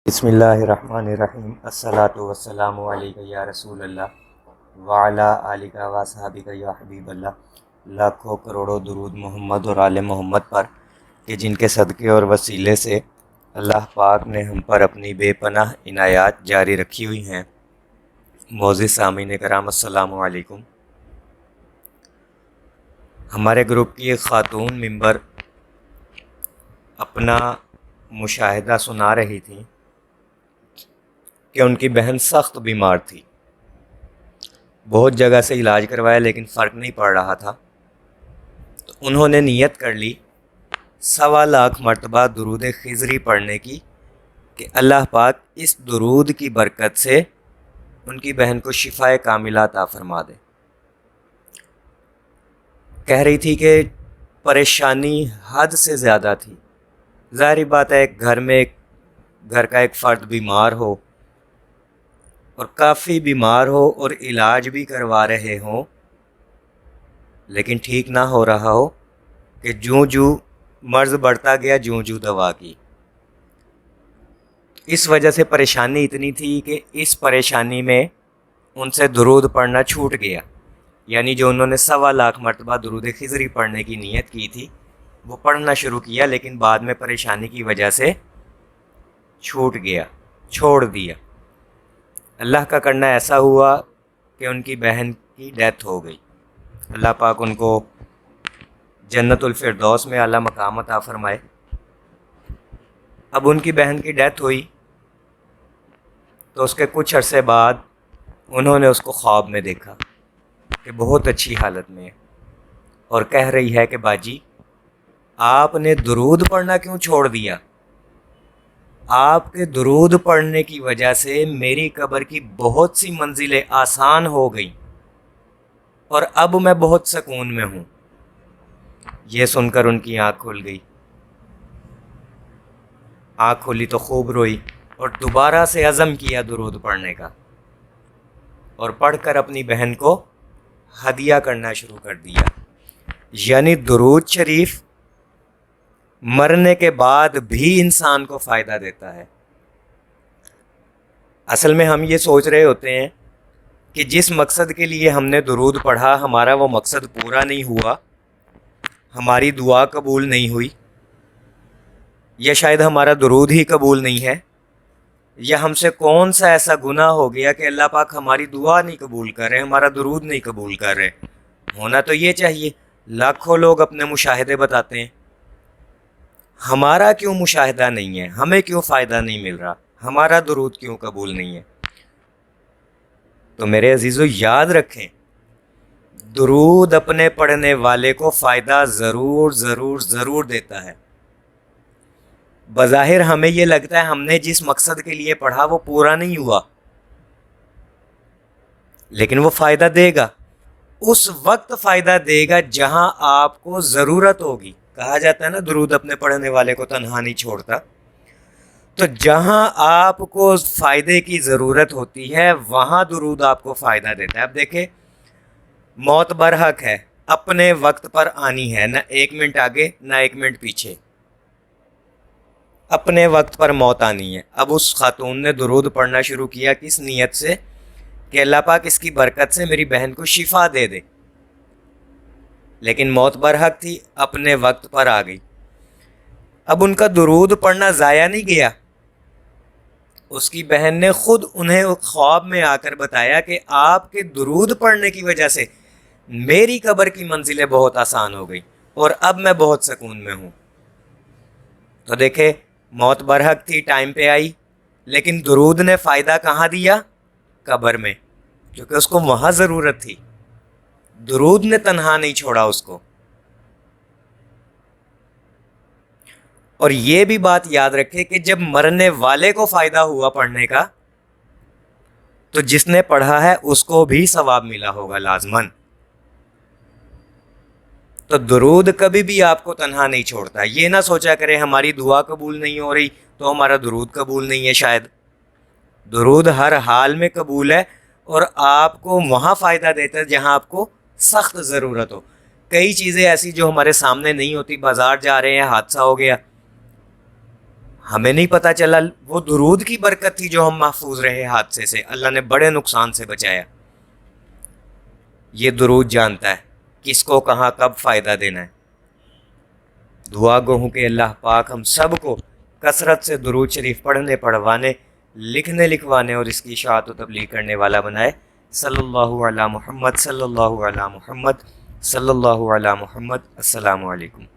بسم اللہ الرحمن الرحیم الصلاۃ والسلام علیک یا رسول اللہ وعلی آلک و صحابک یا حبیب اللہ۔ لاکھوں کروڑوں درود محمد اور آل محمد پر کہ جن کے صدقے اور وسیلے سے اللہ پاک نے ہم پر اپنی بے پناہ عنایات جاری رکھی ہوئی ہیں۔ معزز سامعین کرام السلام علیکم۔ ہمارے گروپ کی ایک خاتون ممبر اپنا مشاہدہ سنا رہی تھی کہ ان کی بہن سخت بیمار تھی، بہت جگہ سے علاج کروایا لیکن فرق نہیں پڑ رہا تھا، تو انہوں نے نیت کر لی 1.25 مرتبہ درود خضری پڑھنے کی کہ اللہ پاک اس درود کی برکت سے ان کی بہن کو شفائے کاملہ عطا فرما دے۔ کہہ رہی تھی کہ پریشانی حد سے زیادہ تھی۔ ظاہری بات ہے گھر کا ایک فرد بیمار ہو اور کافی بیمار ہو اور علاج بھی کروا رہے ہوں لیکن ٹھیک نہ ہو رہا ہو کہ جوں مرض بڑھتا گیا جوں دوا کی۔ اس وجہ سے پریشانی اتنی تھی کہ اس پریشانی میں ان سے درود پڑھنا چھوٹ گیا، یعنی جو انہوں نے 1.25 مرتبہ درود خضری پڑھنے کی نیت کی تھی وہ پڑھنا شروع کیا لیکن بعد میں پریشانی کی وجہ سے چھوڑ دیا۔ اللہ کا کرنا ایسا ہوا کہ ان کی بہن کی ڈیتھ ہو گئی۔ اللہ پاک ان کو جنت الفردوس میں اعلیٰ مقام عطا فرمائے۔ اب ان کی بہن کی ڈیتھ ہوئی تو اس کے کچھ عرصے بعد انہوں نے اس کو خواب میں دیکھا کہ بہت اچھی حالت میں ہے اور کہہ رہی ہے کہ باجی آپ نے درود پڑھنا کیوں چھوڑ دیا؟ آپ کے درود پڑھنے کی وجہ سے میری قبر کی بہت سی منزلیں آسان ہو گئیں اور اب میں بہت سکون میں ہوں۔ یہ سن کر ان کی آنکھ کھل گئی۔ آنکھ کھلی تو خوب روئی اور دوبارہ سے عزم کیا درود پڑھنے کا اور پڑھ کر اپنی بہن کو ہدیہ کرنا شروع کر دیا۔ یعنی درود شریف مرنے کے بعد بھی انسان کو فائدہ دیتا ہے۔ اصل میں ہم یہ سوچ رہے ہوتے ہیں کہ جس مقصد کے لیے ہم نے درود پڑھا ہمارا وہ مقصد پورا نہیں ہوا، ہماری دعا قبول نہیں ہوئی، یا شاید ہمارا درود ہی قبول نہیں ہے، یا ہم سے کون سا ایسا گناہ ہو گیا کہ اللہ پاک ہماری دعا نہیں قبول کر رہے، ہمارا درود نہیں قبول کر رہے۔ ہونا تو یہ چاہیے۔ لاکھوں لوگ اپنے مشاہدے بتاتے ہیں، ہمارا کیوں مشاہدہ نہیں ہے؟ ہمیں کیوں فائدہ نہیں مل رہا؟ ہمارا درود کیوں قبول نہیں ہے؟ تو میرے عزیزو یاد رکھیں، درود اپنے پڑھنے والے کو فائدہ ضرور دیتا ہے۔ بظاہر ہمیں یہ لگتا ہے ہم نے جس مقصد کے لیے پڑھا وہ پورا نہیں ہوا، لیکن وہ فائدہ دے گا۔ اس وقت فائدہ دے گا جہاں آپ کو ضرورت ہوگی۔ کہا جاتا ہے نا درود اپنے پڑھنے والے کو تنہا نہیں چھوڑتا، تو جہاں آپ کو فائدے کی ضرورت ہوتی ہے وہاں درود آپ کو فائدہ دیتا ہے۔ اب دیکھیں، موت برحق ہے، اپنے وقت پر آنی ہے، نہ 1 منٹ آگے نہ 1 منٹ پیچھے، اپنے وقت پر موت آنی ہے۔ اب اس خاتون نے درود پڑھنا شروع کیا کس نیت سے؟ کہ اللہ پاک اس کی برکت سے میری بہن کو شفا دے دے، لیکن موت برحق تھی، اپنے وقت پر آ گئی۔ اب ان کا درود پڑھنا ضائع نہیں گیا، اس کی بہن نے خود انہیں خواب میں آ کر بتایا کہ آپ کے درود پڑھنے کی وجہ سے میری قبر کی منزلیں بہت آسان ہو گئی اور اب میں بہت سکون میں ہوں۔ تو دیکھیں، موت برحق تھی، ٹائم پہ آئی، لیکن درود نے فائدہ کہاں دیا؟ قبر میں، کیونکہ اس کو وہاں ضرورت تھی۔ درود نے تنہا نہیں چھوڑا اس کو۔ اور یہ بھی بات یاد رکھے کہ جب مرنے والے کو فائدہ ہوا پڑھنے کا تو جس نے پڑھا ہے اس کو بھی ثواب ملا ہوگا لازماً۔ تو درود کبھی بھی آپ کو تنہا نہیں چھوڑتا۔ یہ نہ سوچا کرے ہماری دعا قبول نہیں ہو رہی تو ہمارا درود قبول نہیں ہے۔ شاید درود ہر حال میں قبول ہے اور آپ کو وہاں فائدہ دیتا ہے جہاں آپ کو سخت ضرورت ہو۔ کئی چیزیں ایسی جو ہمارے سامنے نہیں ہوتی، بازار جا رہے ہیں حادثہ ہو گیا، ہمیں نہیں پتہ چلا وہ درود کی برکت تھی جو ہم محفوظ رہے حادثے سے، اللہ نے بڑے نقصان سے بچایا۔ یہ درود جانتا ہے کس کو کہاں کب فائدہ دینا ہے۔ دعا گو ہوں کہ اللہ پاک ہم سب کو کثرت سے درود شریف پڑھنے، پڑھوانے، لکھنے، لکھوانے اور اس کی اشاعت و تبلیغ کرنے والا بنائے۔ صلی اللہ علی محمد، صلی اللہ علی محمد، صلی اللہ علی محمد۔ السلام علیکم۔